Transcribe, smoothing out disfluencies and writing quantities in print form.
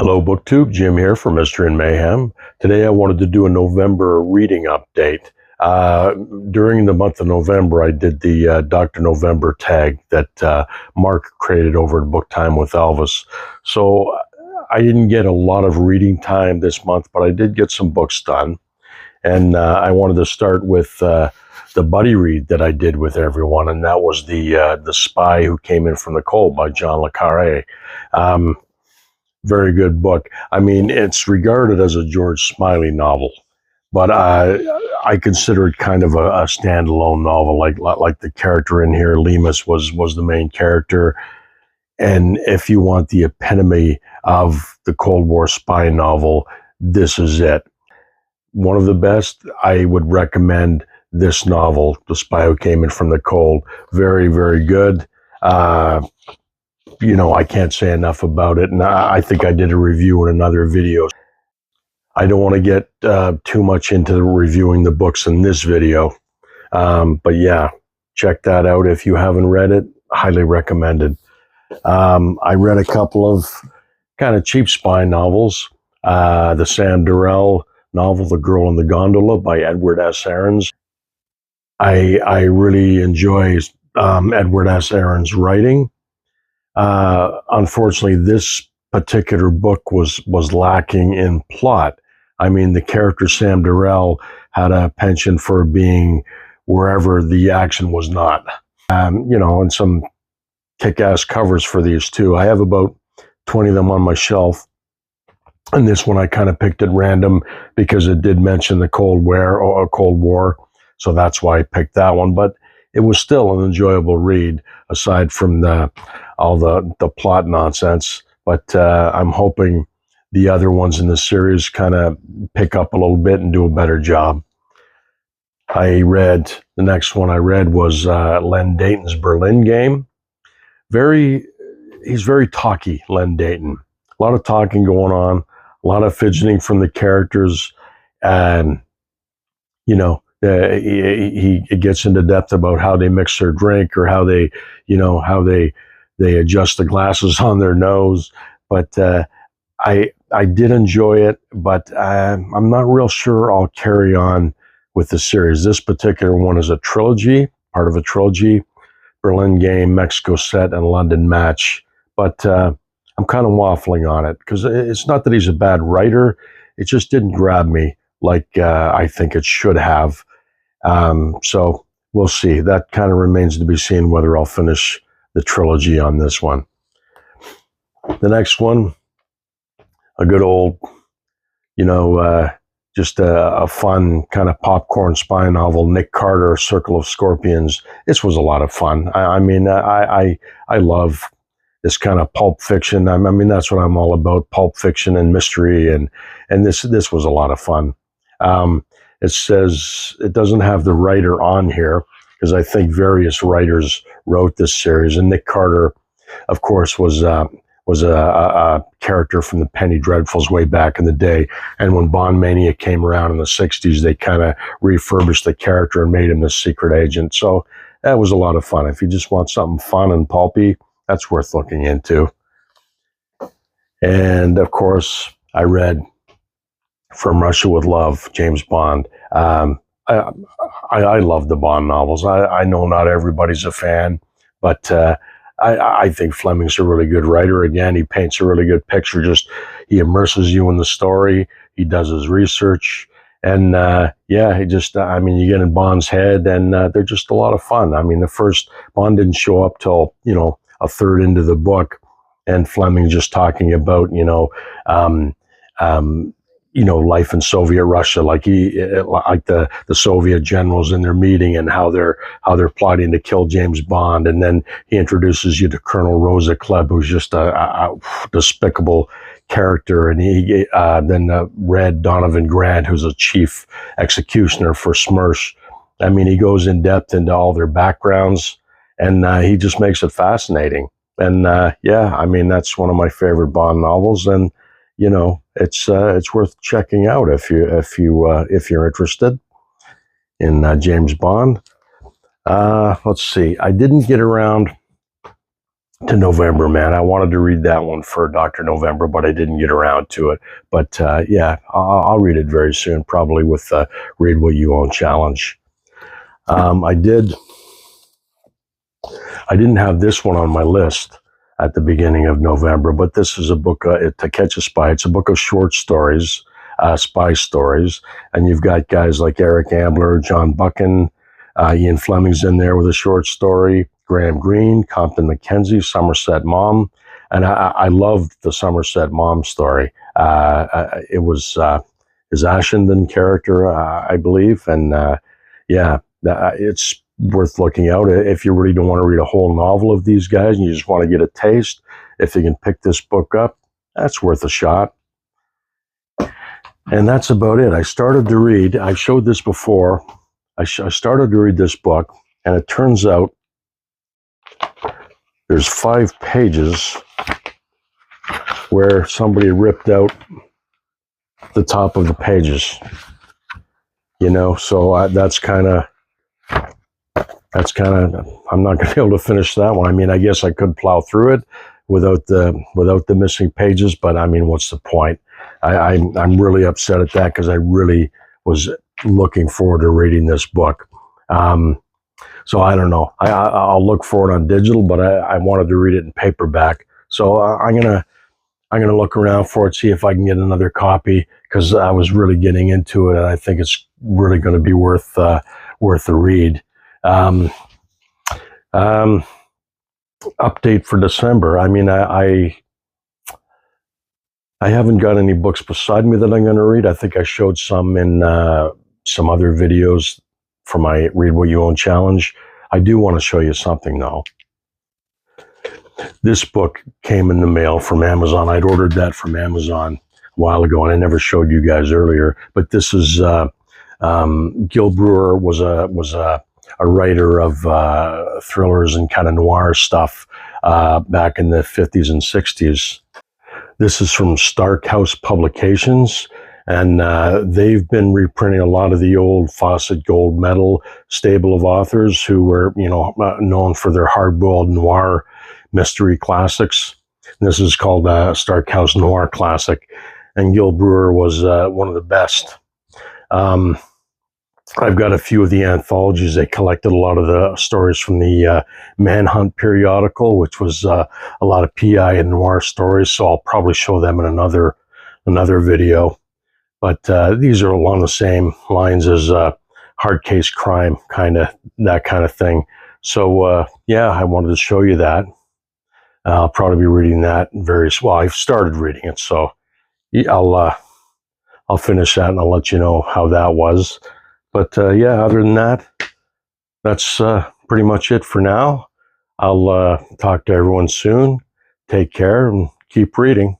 Hello BookTube, Jim here for Mystery and Mayhem. Today I wanted to do a November reading update. During the month of November, I did the Dr. November tag that Mark created over at Book Time with Elvis. So I didn't get a lot of reading time this month, but I did get some books done. And I wanted to start with the buddy read that I did with everyone, and that was the Spy Who Came In From the Cold by John leCarré. Very good book. I mean, it's regarded as a George Smiley novel, but I consider it kind of a standalone novel. Like the character in here, Lemus was the main character, and if you want the epitome of the Cold War spy novel, this is it. One of the best. I would recommend this novel, The Spy Who Came In From the Cold. Very, very good. I can't say enough about it, and I think I did a review in another video. I don't want to get too much into reviewing the books in this video, but yeah, check that out if you haven't read it. Highly recommended. I read a couple of kind of cheap spy novels. The Sam Durrell novel, The Girl in the Gondola by Edward S. Aarons. I really enjoy Edward S. Aarons' writing. Unfortunately, this particular book was lacking in plot. I mean, the character Sam Durrell had a penchant for being wherever the action was not. And some kick-ass covers for these too. I have about 20 of them on my shelf. And this one I kind of picked at random because it did mention the Cold War. So that's why I picked that one. But it was still an enjoyable read, aside from all the plot nonsense. But I'm hoping the other ones in the series kind of pick up a little bit and do a better job. The next one I read was Len Deighton's Berlin Game. He's very talky, Len Deighton. A lot of talking going on, a lot of fidgeting from the characters, and he gets into depth about how they mix their drink, or how they adjust the glasses on their nose. But I did enjoy it, but I'm not real sure I'll carry on with the series. This particular one is a trilogy, part of a trilogy: Berlin Game, Mexico Set, and London Match. But I'm kind of waffling on it because it's not that he's a bad writer. It just didn't grab me like I think it should have. So we'll see. That kind of remains to be seen whether I'll finish the trilogy on this one. The next one, a good old, just a fun kind of popcorn spy novel, Nick Carter, Circle of Scorpions. This was a lot of fun. I love this kind of pulp fiction. I mean, that's what I'm all about: pulp fiction and mystery, and this was a lot of fun. It says it doesn't have the writer on here because I think various writers wrote this series, and Nick Carter, of course, was a character from the Penny Dreadfuls way back in the day. And when Bond Mania came around in the 60s, they kind of refurbished the character and made him the secret agent. So that was a lot of fun. If you just want something fun and pulpy, that's worth looking into. And of course, I read From Russia with Love, James Bond. I love the Bond novels. I know not everybody's a fan, but I think Fleming's a really good writer. Again, he paints a really good picture. He immerses you in the story. He does his research. And you get in Bond's head, and they're just a lot of fun. I mean, the first Bond didn't show up till, a third into the book, and Fleming just talking about, life in Soviet Russia, like the Soviet generals in their meeting, and how they're plotting to kill James Bond. And then he introduces you to Colonel Rosa Klebb, who's just a despicable character. And then Red Donovan Grant, who's a chief executioner for SMERSH. I mean, he goes in depth into all their backgrounds, and he just makes it fascinating. And that's one of my favorite Bond novels. And it's worth checking out if you're interested in James Bond. Let's see. I didn't get around to November Man. I wanted to read that one for Dr. November, but I didn't get around to it. But yeah, I'll read it very soon, probably with Read What You Own Challenge. I didn't have this one on my list at the beginning of November, but this is a book, To Catch a Spy. It's a book of short stories, spy stories, and you've got guys like Eric Ambler, John Buchan, Ian Fleming's in there with a short story, Graham Greene, Compton McKenzie, Somerset Mom, and I loved the Somerset Mom story. It was his Ashenden character, I believe, and yeah, it's worth looking out. If you really don't want to read a whole novel of these guys and you just want to get a taste, if you can pick this book up, that's worth a shot. And that's about it. I started to read, I showed this before, I started to read this book, and it turns out there's 5 pages where somebody ripped out the top of the pages. You know, so that's kind of, I'm not going to be able to finish that one. I mean, I guess I could plow through it without the missing pages, but I mean, what's the point? I'm really upset at that because I really was looking forward to reading this book. So I don't know. I'll look for it on digital, but I wanted to read it in paperback. So I'm gonna look around for it, see if I can get another copy, because I was really getting into it, and I think it's really going to be worth a read. Update for December. I mean, I haven't got any books beside me that I'm going to read. I think I showed some in some other videos for my Read What You Own challenge. I do want to show you something, though. This book came in the mail from Amazon. I'd ordered that from Amazon a while ago, and I never showed you guys earlier. But this is Gil Brewer was a writer of thrillers and kind of noir stuff back in the 50s and 60s. This is from Stark House Publications, and they've been reprinting a lot of the old Fawcett Gold Medal stable of authors who were, you know, known for their hard-boiled noir mystery classics. And this is called Stark House Noir Classic, and Gil Brewer was one of the best. I've got a few of the anthologies. They collected a lot of the stories from the Manhunt periodical, which was a lot of PI and noir stories. So I'll probably show them in another video. But these are along the same lines as hard case crime, that kind of thing. So yeah, I wanted to show you that. I'll probably be reading that well, I've started reading it, so I'll finish that and I'll let you know how that was. But yeah, other than that, that's pretty much it for now. I'll talk to everyone soon. Take care and keep reading.